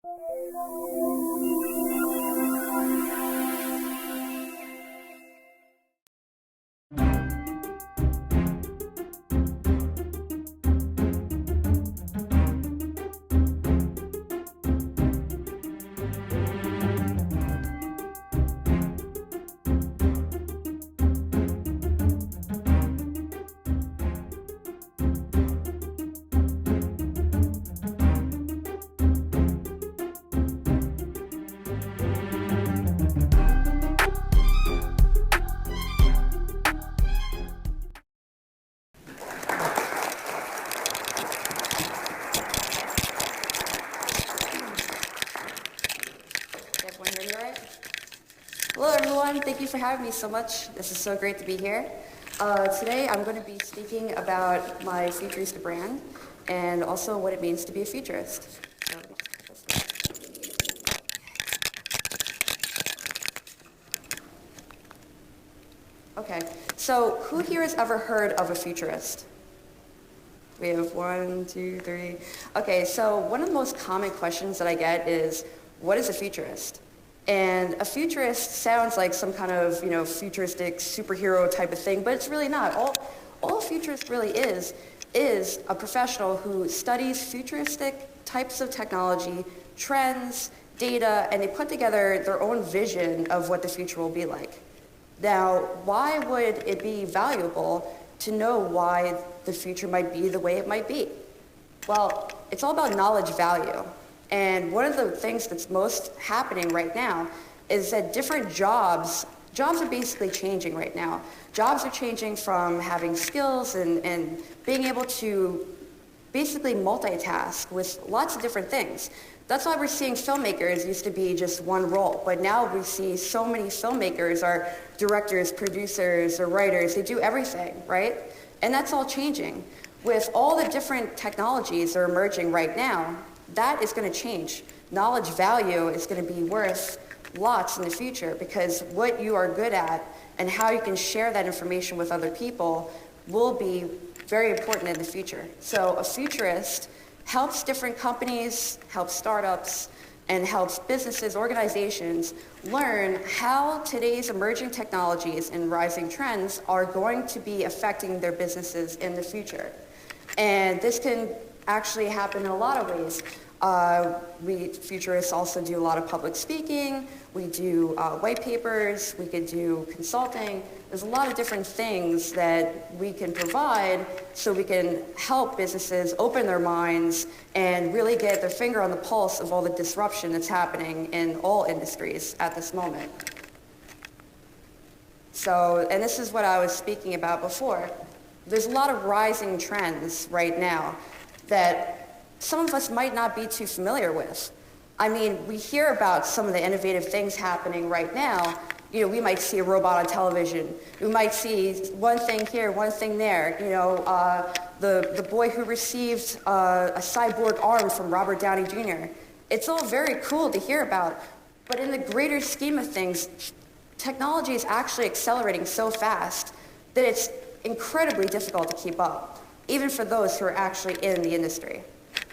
Hello everyone, thank you for having me so much. This is so great to be here. Today I'm going to be speaking about my Futurist brand and also what it means to be a futurist. Okay, so who here has ever heard of a futurist? We have 1, 2, 3. Okay, so one of the most common questions that I get is, what is a futurist? And a futurist sounds like some kind of, futuristic superhero type of thing, but it's really not. All a futurist really is a professional who studies futuristic types of technology, trends, data, and they put together their own vision of what the future will be like. Now, why would it be valuable to know why the future might be the way it might be? Well, it's all about knowledge value. And one of the things that's most happening right now is that different jobs are basically changing right now. Jobs are changing from having skills and being able to basically multitask with lots of different things. That's why we're seeing filmmakers used to be just one role, but now we see so many filmmakers are directors, producers, or writers. They do everything, right? And that's all changing. With all the different technologies that are emerging right now, that is going to change. Knowledge value is going to be worth lots in the future because what you are good at and how you can share that information with other people will be very important in the future. So a futurist helps different companies, helps startups, and helps businesses, organizations learn how today's emerging technologies and rising trends are going to be affecting their businesses in the future. And this can actually happen in a lot of ways. We futurists also do a lot of public speaking. We do white papers. We could do consulting. There's a lot of different things that we can provide so we can help businesses open their minds and really get their finger on the pulse of all the disruption that's happening in all industries at this moment. So, and this is what I was speaking about before. There's a lot of rising trends right now that some of us might not be too familiar with. I mean, we hear about some of the innovative things happening right now. You know, we might see a robot on television. We might see one thing here, one thing there. You know, the boy who received a cyborg arm from Robert Downey Jr. It's all very cool to hear about, but in the greater scheme of things, technology is actually accelerating so fast that it's incredibly difficult to keep up, even for those who are actually in the industry.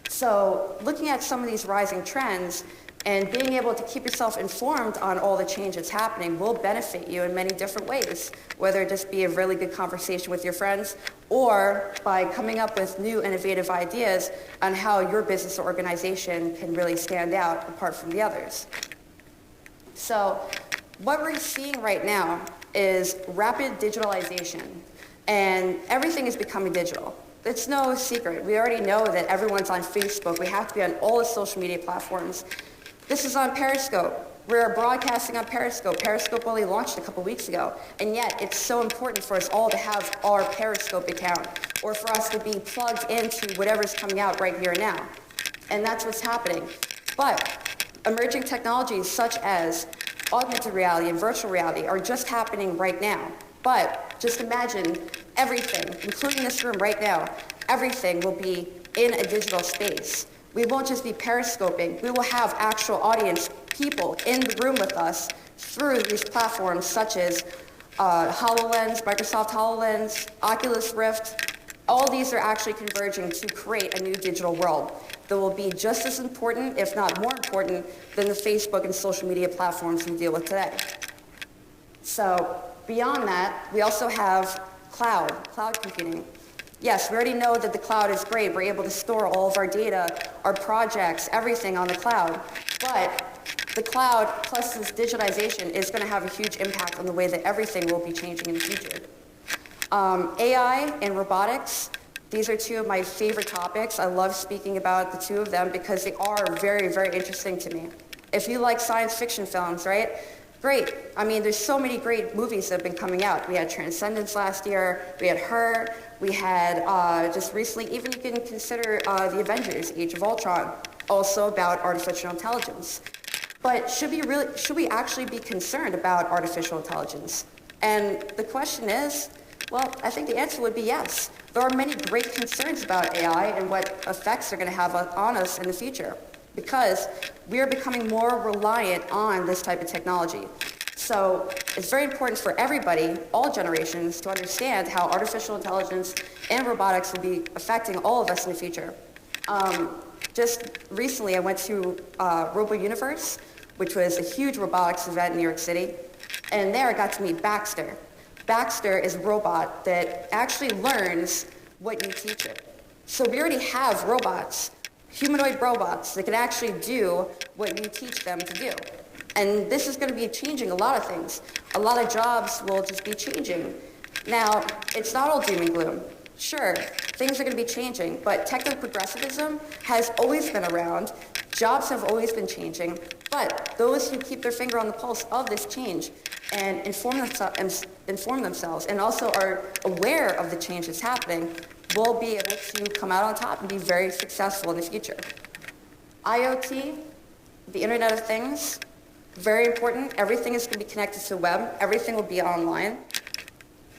So looking at some of these rising trends and being able to keep yourself informed on all the change that's happening will benefit you in many different ways, whether it just be a really good conversation with your friends or by coming up with new innovative ideas on how your business or organization can really stand out apart from the others. So what we're seeing right now is rapid digitalization, and everything is becoming digital. It's no secret. We already know that everyone's on Facebook. We have to be on all the social media platforms. This is on Periscope. We're broadcasting on Periscope. Periscope only launched a couple weeks ago, and yet it's so important for us all to have our Periscope account or for us to be plugged into whatever's coming out right here and now. And that's what's happening. But emerging technologies such as augmented reality and virtual reality are just happening right now. But just imagine everything, including this room right now, everything will be in a digital space. We won't just be periscoping. We will have actual audience people in the room with us through these platforms such as HoloLens, Microsoft HoloLens, Oculus Rift. All these are actually converging to create a new digital world. that will be just as important, if not more important, than the Facebook and social media platforms we deal with today. So beyond that, we also have cloud computing. Yes, we already know that the cloud is great. We're able to store all of our data, our projects, everything on the cloud. But the cloud plus this digitization is going to have a huge impact on the way that everything will be changing in the future. AI and robotics, these are two of my favorite topics. I love speaking about the two of them because they are very, very interesting to me. If you like science fiction films, right? Great. I mean, there's so many great movies that have been coming out. We had Transcendence last year. We had Her. We had just recently, even you can consider the Avengers, Age of Ultron, also about artificial intelligence. But should we actually be concerned about artificial intelligence? And the question is, well, I think the answer would be yes. There are many great concerns about AI and what effects they're going to have on us in the future, because we are becoming more reliant on this type of technology. So it's very important for everybody, all generations, to understand how artificial intelligence and robotics will be affecting all of us in the future. Just recently, I went to Robo Universe, which was a huge robotics event in New York City, and there I got to meet Baxter. Baxter is a robot that actually learns what you teach it. So we already have robots, humanoid robots, that can actually do what you teach them to do. And this is going to be changing a lot of things. A lot of jobs will just be changing. Now, it's not all doom and gloom. Sure, things are going to be changing, but techno-progressivism has always been around. Jobs have always been changing, but those who keep their finger on the pulse of this change and inform themselves and also are aware of the change that's happening will be able to come out on top and be very successful in the future. IoT, the Internet of Things, very important. Everything is going to be connected to the web. Everything will be online.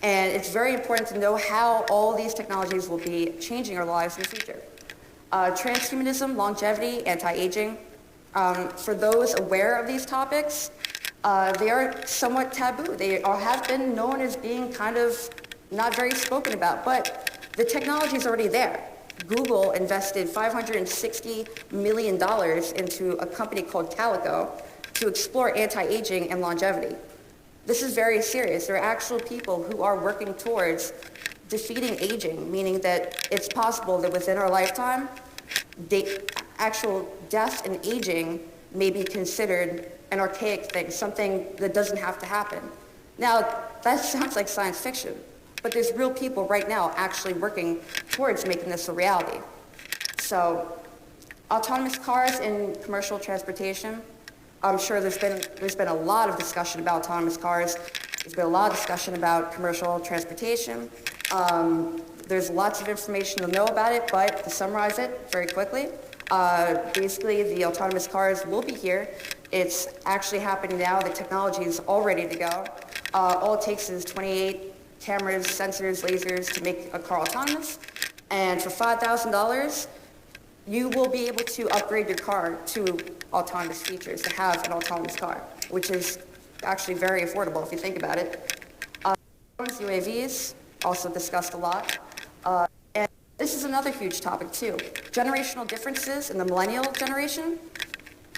And it's very important to know how all these technologies will be changing our lives in the future. Transhumanism, longevity, anti-aging. For those aware of these topics, they are somewhat taboo. They have been known as being kind of not very spoken about, but the technology is already there. Google invested $560 million into a company called Calico to explore anti-aging and longevity. This is very serious. There are actual people who are working towards defeating aging, meaning that it's possible that within our lifetime, actual death and aging may be considered an archaic thing, something that doesn't have to happen. Now, that sounds like science fiction, but there's real people right now actually working towards making this a reality. So, autonomous cars in commercial transportation. I'm sure there's been a lot of discussion about autonomous cars. There's been a lot of discussion about commercial transportation. There's lots of information to know about it, but to summarize it very quickly, basically the autonomous cars will be here. It's actually happening now. The technology is all ready to go. All it takes is 28 cameras, sensors, lasers to make a car autonomous. And for $5,000, you will be able to upgrade your car to autonomous features to have an autonomous car, which is actually very affordable if you think about it. UAVs, also discussed a lot. And this is another huge topic too. Generational differences in the millennial generation.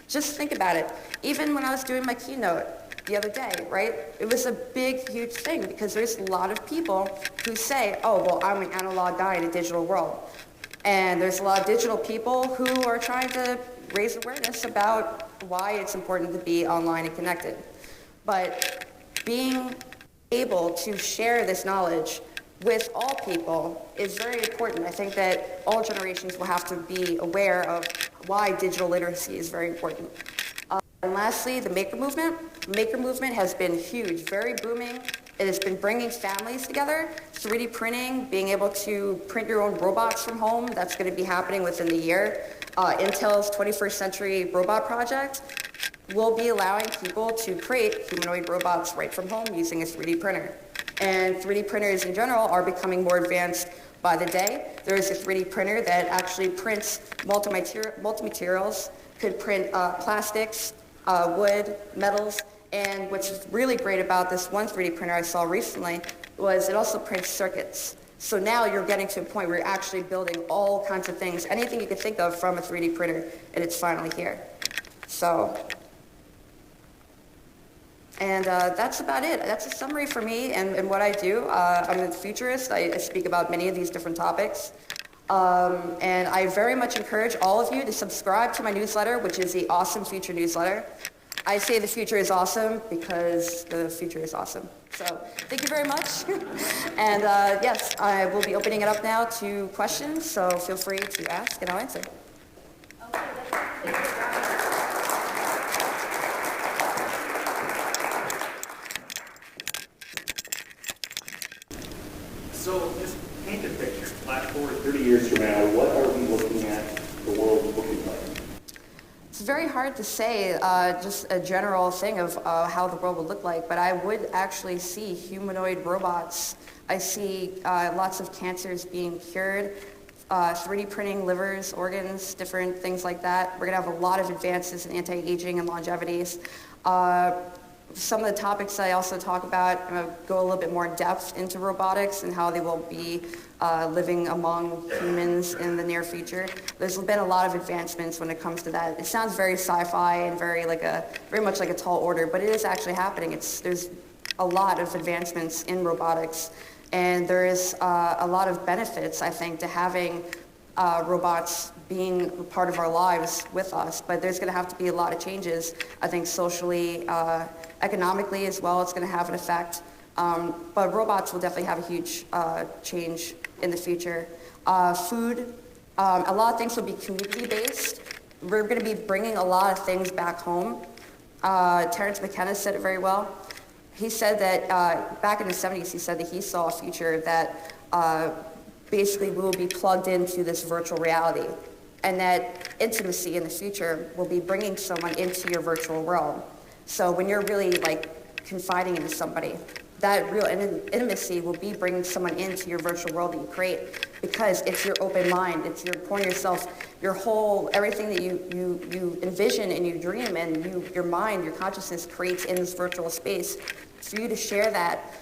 Just think about it. Even when I was doing my keynote the other day, right? It was a big, huge thing because there's a lot of people who say, oh, well, I'm an analog guy in a digital world. And there's a lot of digital people who are trying to raise awareness about why it's important to be online and connected. But being able to share this knowledge with all people is very important. I think that all generations will have to be aware of why digital literacy is very important. And lastly, the maker movement. Maker movement has been huge, very booming. It has been bringing families together, 3D printing, being able to print your own robots from home. That's going to be happening within the year. Intel's 21st Century Robot Project will be allowing people to create humanoid robots right from home using a 3D printer. And 3D printers in general are becoming more advanced by the day. There is a 3D printer that actually prints multi-materials, could print plastics, wood, metals, and what's really great about this one 3D printer I saw recently was it also prints circuits. So now you're getting to a point where you're actually building all kinds of things, anything you could think of from a 3D printer, and it's finally here. So, and that's about it. That's a summary for me and what I do. I'm a futurist. I speak about many of these different topics. And I very much encourage all of you to subscribe to my newsletter, which is the Awesome Future newsletter. I say the future is awesome because the future is awesome. So thank you very much. And yes, I will be opening it up now to questions, so feel free to ask and I'll answer. So just paint a picture. Flash forward 30 years from now, what are we looking at the world looking like? It's very hard to say just a general thing of how the world would look like, but I would actually see humanoid robots. I see lots of cancers being cured, 3D printing livers, organs, different things like that. We're going to have a lot of advances in anti-aging and longevities. Some of the topics I also talk about go a little bit more in depth into robotics and how they will be living among humans in the near future. There's been a lot of advancements when it comes to that. It sounds very sci-fi and very much like a tall order, but it is actually happening. There's a lot of advancements in robotics, and there is a lot of benefits, I think, to having robots being part of our lives with us, but there's going to have to be a lot of changes, I think, socially, economically as well. It's going to have an effect, but robots will definitely have a huge change in the future. Food, a lot of things will be community-based. We're going to be bringing a lot of things back home. Terence McKenna said it very well. He said that back in the 70s, he said that he saw a future that basically we will be plugged into this virtual reality, and that intimacy in the future will be bringing someone into your virtual world. So when you're really confiding into somebody, that real intimacy will be bringing someone into your virtual world that you create, because it's your open mind, it's your pouring yourself, your whole, everything that you envision and you dream and your mind, your consciousness creates in this virtual space. For you to share that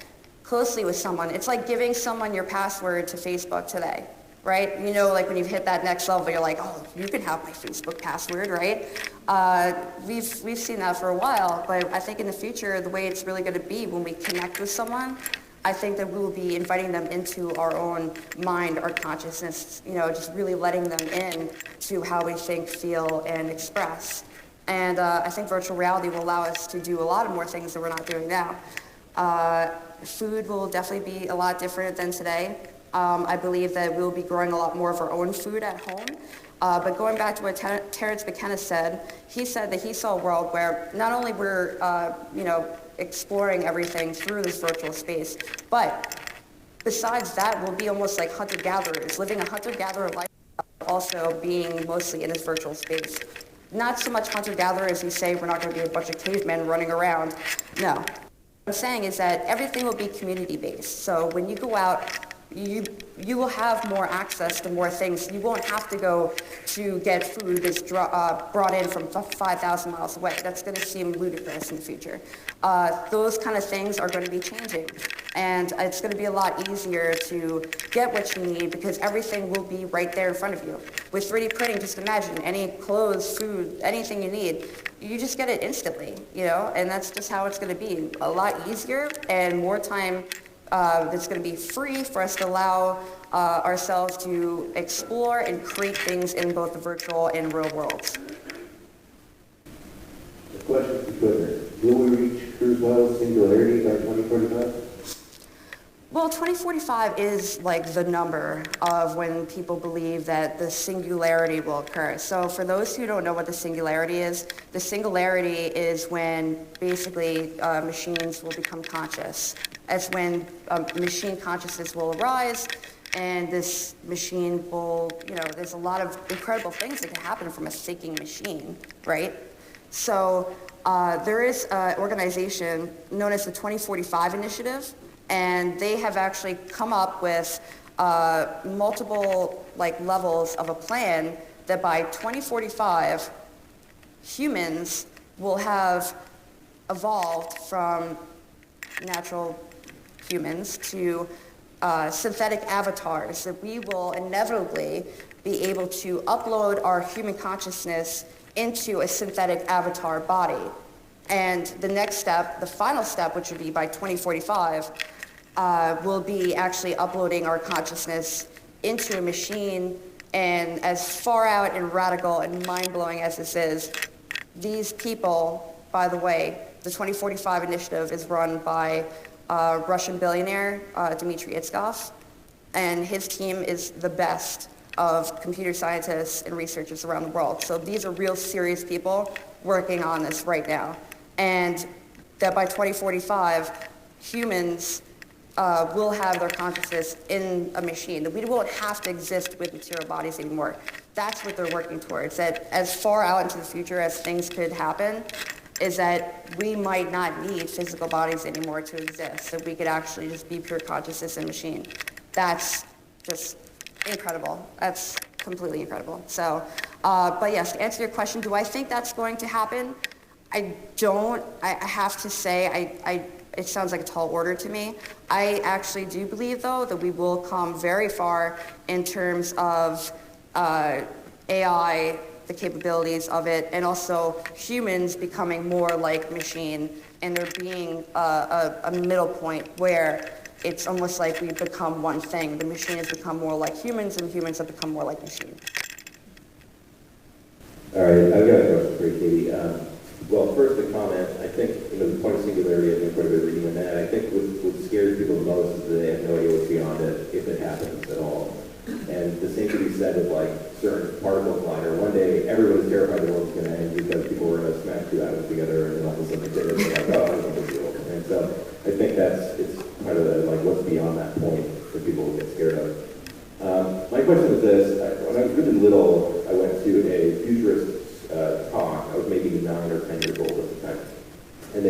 closely with someone, it's like giving someone your password to Facebook today, right? You know, when you've hit that next level, you're like, oh, you can have my Facebook password, right? We've seen that for a while, but I think in the future, the way it's really going to be when we connect with someone, I think that we will be inviting them into our own mind, our consciousness, just really letting them in to how we think, feel, and express. And I think virtual reality will allow us to do a lot of more things that we're not doing now. Food will definitely be a lot different than today. I believe that we'll be growing a lot more of our own food at home. But going back to what Terence McKenna said, he said that he saw a world where not only we're, exploring everything through this virtual space, but besides that, we'll be almost like hunter-gatherers, living a hunter-gatherer life, also being mostly in this virtual space. Not so much hunter-gatherer as you say, we're not going to be a bunch of cavemen running around. No. What I'm saying is that everything will be community-based. So when you go out, you will have more access to more things. You won't have to go to get food that's brought in from 5,000 miles away. That's going to seem ludicrous in the future. Those kind of things are going to be changing. And it's going to be a lot easier to get what you need because everything will be right there in front of you. With 3D printing, just imagine any clothes, food, anything you need, you just get it instantly, and that's just how it's going to be. A lot easier and more time that's going to be free for us to allow ourselves to explore and create things in both the virtual and real worlds. The question for Twitter, will we reach Kurzweil's singularity by 2045? Well, 2045 is like the number of when people believe that the singularity will occur. So for those who don't know what the singularity is when basically machines will become conscious. That's when machine consciousness will arise, and this machine will, there's a lot of incredible things that can happen from a thinking machine, right? So there is an organization known as the 2045 Initiative, and they have actually come up with multiple levels of a plan that by 2045, humans will have evolved from natural humans to synthetic avatars, that we will inevitably be able to upload our human consciousness into a synthetic avatar body. And the next step, the final step, which would be by 2045, will be actually uploading our consciousness into a machine. And as far out and radical and mind-blowing as this is, these people, by the way, the 2045 initiative is run by Russian billionaire Dmitry Itskov, and his team is the best of computer scientists and researchers around the world. So these are real serious people working on this right now. And that by 2045, humans will have their consciousness in a machine, that we won't have to exist with material bodies anymore. That's what they're working towards, that as far out into the future as things could happen, is that we might not need physical bodies anymore to exist, that we could actually just be pure consciousness in a machine. That's just incredible. That's completely incredible. So, but yes, to answer your question, do I think that's going to happen? I don't. I have to say, it sounds like a tall order to me. I actually do believe, though, that we will come very far in terms of AI, the capabilities of it, and also humans becoming more like machine, and there being a middle point where it's almost like we've become one thing. The machine has become more like humans, and humans have become more like machine. All right, I've got a question for you, Katie. Well, first a comment. I think the point of singularity, I've been quite a bit of reading on that. I think what scares people the most is that they have no idea what's beyond it, if it happens at all. And the same could be said with like certain particle flying. One day, everyone's terrified the world's going to end because people were going to smash two atoms together, and then all of a sudden they're like, oh, it's no big deal. And so I think it's kind of like what's beyond that point that people get scared of. My question is this: when I was really little, I went to a futurist talk. I was maybe 9 or 10 years old at the time, and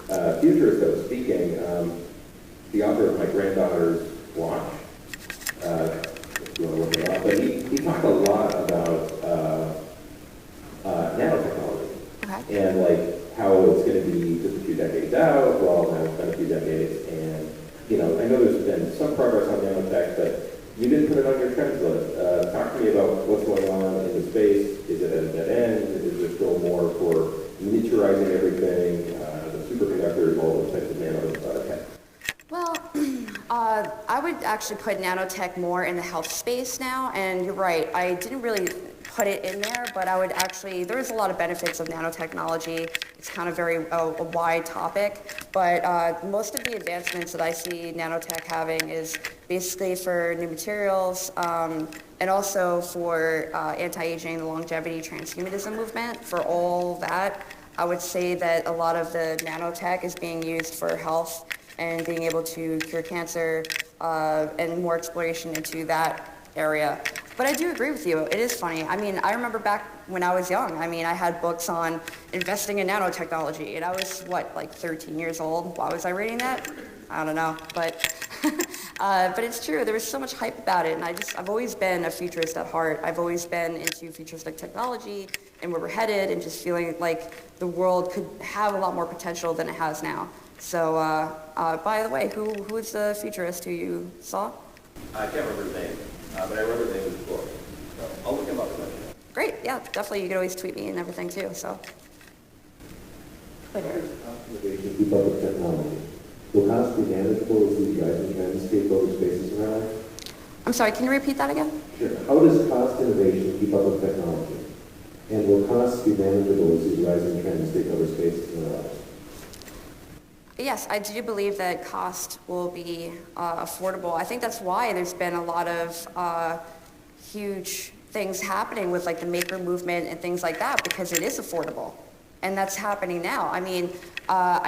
a futurist that was speaking, the author of my granddaughter's watch. If you want to look it up, but he talked a lot about nanotechnology, and like how it's going to be just a few decades out. Well, now it's been a few decades, and I know there's been some progress on nanotech, but you didn't put it on your trends list. Talk to me about what's going on in the space. Is it at a dead end? Is there still more for miniaturizing everything, the superconductors, all those types of nanotech? Well, I would actually put nanotech more in the health space now, and you're right, I didn't really put it in there, but I would actually, there's a lot of benefits of nanotechnology. It's kind of a wide topic, but most of the advancements that I see nanotech having is basically for new materials, and also for anti-aging, the longevity, transhumanism movement. For all that, I would say that a lot of the nanotech is being used for health and being able to cure cancer, and more exploration into that area. But I do agree with you. It is funny. I mean, I remember back when I was young, I had books on investing in nanotechnology, and I was, like 13 years old. Why was I reading that? I don't know, but but it's true. There was so much hype about it, and I've always been a futurist at heart. I've always been into futuristic technology and where we're headed, and just feeling like the world could have a lot more potential than it has now. So, by the way, who is the futurist who you saw? I can't remember his name, but I remember the name of his book. So I'll look him up and let you know. Great, yeah, definitely. You can always tweet me and everything too. So. Later. Innovation keep up with technology. Will cost be manageable as we drive and landscape over spaces in our life? I'm sorry, can you repeat that again? Sure. How does cost innovation keep up with technology? And will costs be manageable as these rising trends take over spaces in our lives? Yes, I do believe that cost will be affordable. I think that's why there's been a lot of huge things happening with like the maker movement and things like that, because it is affordable. And that's happening now. I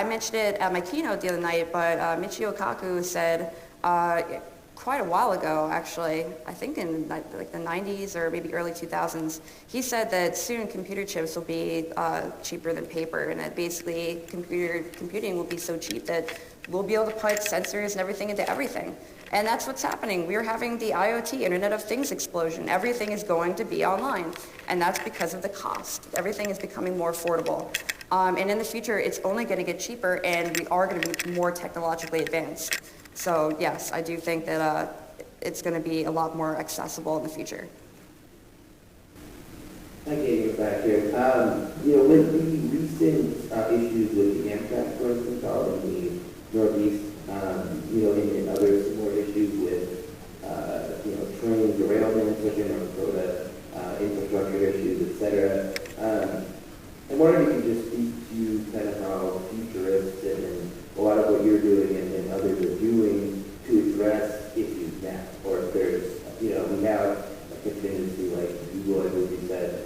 mentioned it at my keynote the other night, but Michio Kaku said quite a while ago, actually, I think in like the 90s or maybe early 2000s, he said that soon computer chips will be cheaper than paper, and that basically computing will be so cheap that we'll be able to put sensors and everything into everything. And that's what's happening. We're having the IoT, Internet of Things explosion. Everything is going to be online, and that's because of the cost. Everything is becoming more affordable. And in the future, it's only going to get cheaper, and we are going to be more technologically advanced. So yes, I do think that it's going to be a lot more accessible in the future. Hi, Katie, back here. With the recent issues with the Amtrak, for instance, out in the Northeast, and other similar issues with, train derailments, such in North Dakota, infrastructure issues, et cetera. I'm wondering if you could just speak to kind of how Futurists and a lot of what you're doing and others are doing to address issues now, or if there's, we have a contingency like Google, I believe you said,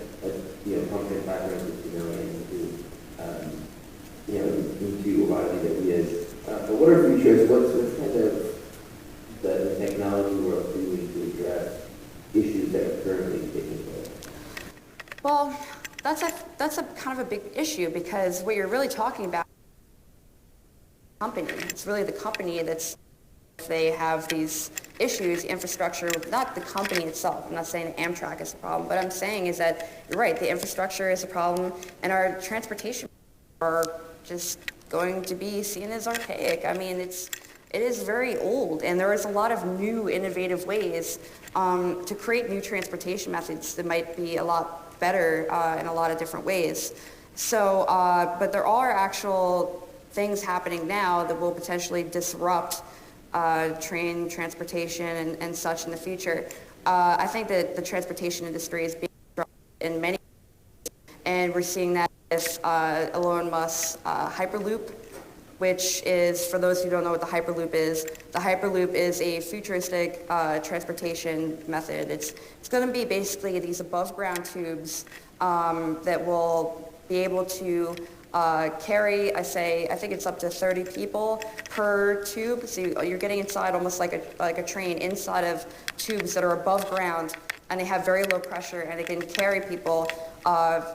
pumping $560 million into a lot of these ideas. But what are Futurists? What's kind of the technology world doing to address issues that are currently taking place? Well, that's a kind of a big issue, because what you're really talking about is the company. It's really the company that's, if they have these issues, infrastructure, not the company itself. I'm not saying Amtrak is a problem. What I'm saying is that you're right, the infrastructure is a problem, and our transportation are just going to be seen as archaic. I mean, it is very old, and there is a lot of new, innovative ways to create new transportation methods that might be a lot better in a lot of different ways. So, but there are actual things happening now that will potentially disrupt train transportation and such in the future. I think that the transportation industry is being disrupted in many ways, and we're seeing that with Elon Musk's Hyperloop, which is, for those who don't know what the Hyperloop is a futuristic transportation method. It's going to be basically these above ground tubes that will be able to carry, I think it's up to 30 people per tube. So you're getting inside almost like a train inside of tubes that are above ground, and they have very low pressure, and they can carry people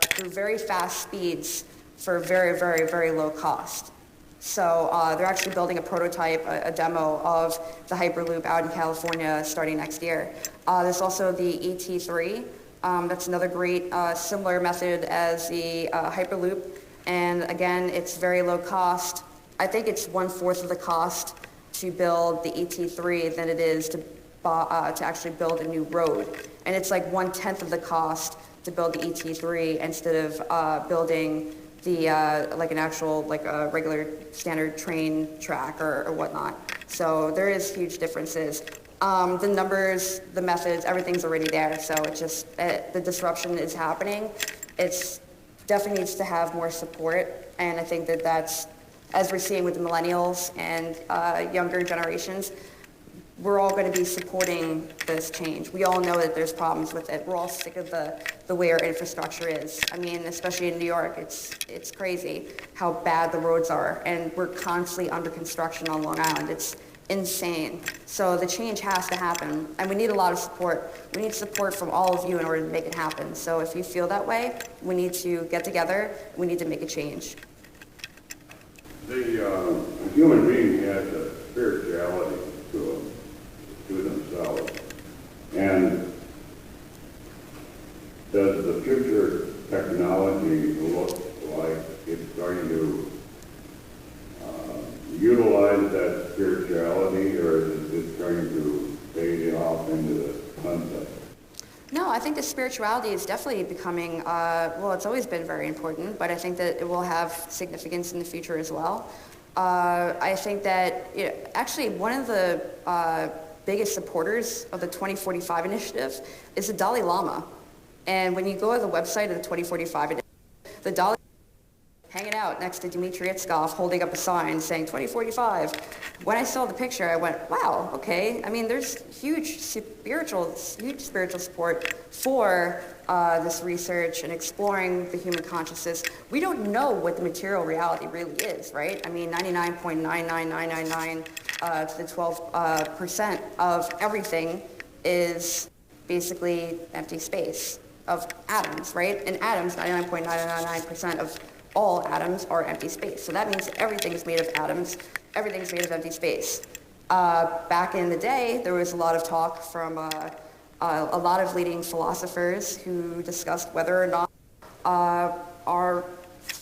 through very fast speeds for very, very, very low cost. So they're actually building a prototype, a demo of the Hyperloop out in California starting next year. There's also the ET3. That's another great similar method as the Hyperloop. And again, it's very low cost. I think it's 1/4 of the cost to build the ET3 than it is to actually build a new road. And it's like 1/10 of the cost to build the ET3 instead of building the like an actual, like a regular standard train track or whatnot. So there is huge differences. The numbers, the methods, everything's already there. So it's just the disruption is happening. It's definitely needs to have more support, and I think that that's, as we're seeing with the millennials and younger generations, we're all going to be supporting this change. We all know that there's problems with it. We're all sick of the way our infrastructure is. I mean, especially in New York, it's crazy how bad the roads are, and we're constantly under construction on Long Island. It's insane. So the change has to happen, and we need a lot of support. We need support from all of you in order to make it happen. So if you feel that way, we need to get together. We need to make a change. The human being has a spirituality to themselves, and does the future technology look like it's going to utilize that spirituality, or is it going to fade off into the sunset? No, I think the spirituality is definitely becoming, well, it's always been very important, but I think that it will have significance in the future as well. I think that, actually one of the biggest supporters of the 2045 initiative is the Dalai Lama. And when you go to the website of the 2045 initiative, the Dalai hanging out next to Dmitry Itzkov, holding up a sign saying 2045. When I saw the picture, I went, wow, okay. I mean, there's huge spiritual support for this research and exploring the human consciousness. We don't know what the material reality really is, right? I mean, 99.99999 to the 12% of everything is basically empty space of atoms, right? And atoms, 99.999% of all atoms are empty space. So that means everything is made of atoms, everything's made of empty space. Back in the day, there was a lot of talk from a lot of leading philosophers who discussed whether or not our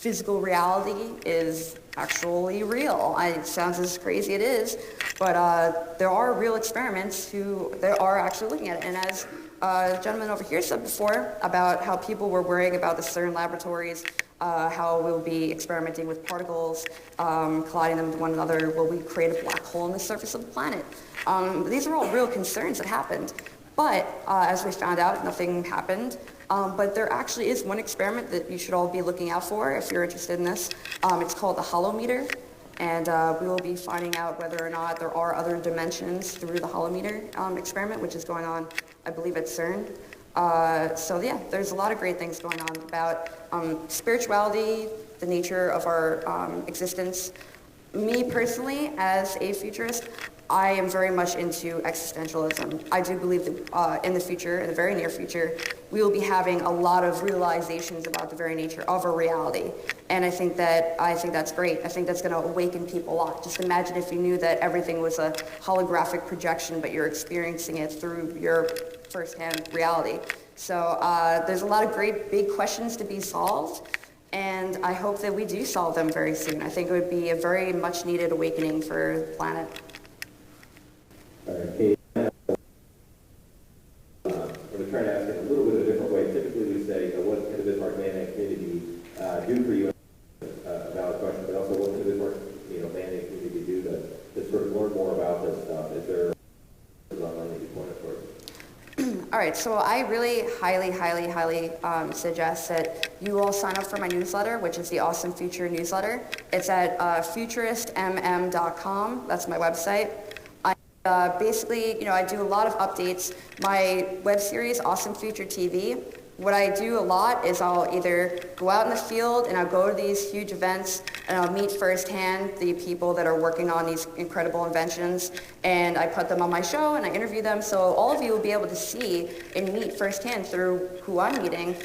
physical reality is actually real. It sounds as crazy it is, but there are real experiments that are actually looking at it. And as the gentleman over here said before about how people were worrying about the CERN laboratories, how we'll be experimenting with particles, colliding them with one another, will we create a black hole on the surface of the planet? These are all real concerns that happened. But as we found out, nothing happened. But there actually is one experiment that you should all be looking out for if you're interested in this. It's called the holometer. And we will be finding out whether or not there are other dimensions through the holometer experiment, which is going on, I believe, at CERN. So yeah, there's a lot of great things going on about spirituality, the nature of our existence. Me personally, as a futurist, I am very much into existentialism. I do believe that in the future, in the very near future, we will be having a lot of realizations about the very nature of our reality. And I think that's great. I think that's going to awaken people a lot. Just imagine if you knew that everything was a holographic projection, but you're experiencing it through your firsthand reality. So there's a lot of great big questions to be solved, and I hope that we do solve them very soon. I think it would be a very much needed awakening for the planet. Katie, I'm going to try to ask it a little bit of a different way. Typically we say, what can the Bismarck Mandate community do for you? A valid question, but also what can the Bismarck Mandate community do to sort of learn more about this stuff? Is there online that you point us towards? All right, so I really highly suggest that you all sign up for my newsletter, which is the Awesome Future newsletter. It's at futuristmm.com. That's my website. Basically, I do a lot of updates. My web series, Awesome Future TV, what I do a lot is I'll either go out in the field and I'll go to these huge events and I'll meet firsthand the people that are working on these incredible inventions, and I put them on my show and I interview them, so all of you will be able to see and meet firsthand through who I'm meeting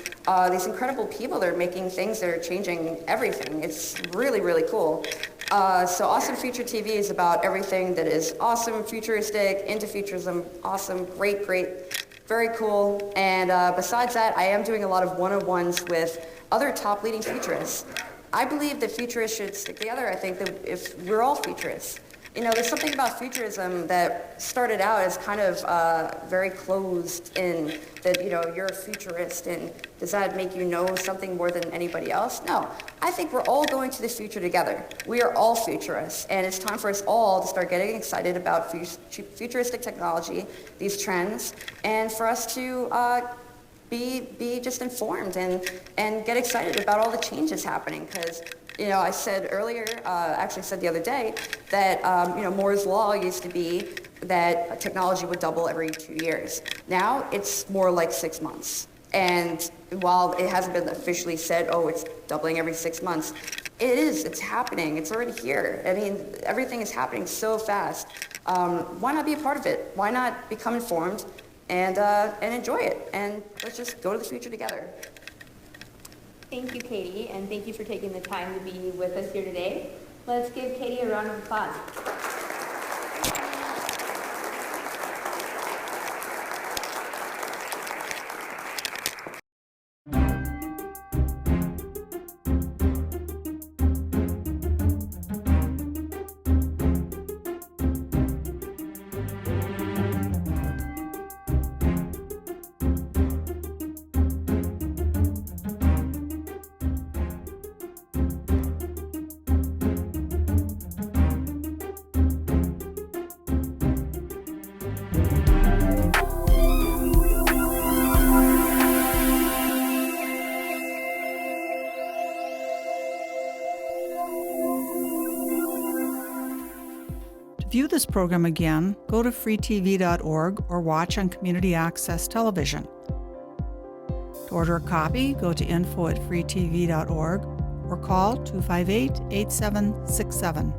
these incredible people that are making things that are changing everything. It's really, really cool. So Awesome Future TV is about everything that is awesome, futuristic, into futurism, awesome, great, very cool. And besides that, I am doing a lot of one-on-ones with other top leading futurists. I believe that futurists should stick together. I think that if we're all futurists. There's something about futurism that started out as kind of very closed in that, you're a futurist, and does that make you know something more than anybody else? No. I think we're all going to the future together. We are all futurists, and it's time for us all to start getting excited about futuristic technology, these trends, and for us to be just informed and get excited about all the changes happening, because I said earlier, actually said the other day, that Moore's Law used to be that technology would double every 2 years. Now it's more like 6 months. And while it hasn't been officially said, oh, it's doubling every 6 months, it is. It's happening. It's already here. I mean, everything is happening so fast. Why not be a part of it? Why not become informed and enjoy it? And let's just go to the future together. Thank you, Katie, and thank you for taking the time to be with us here today. Let's give Katie a round of applause. To view this program again, go to freetv.org or watch on Community Access Television. To order a copy, go to info@freetv.org or call 258-8767.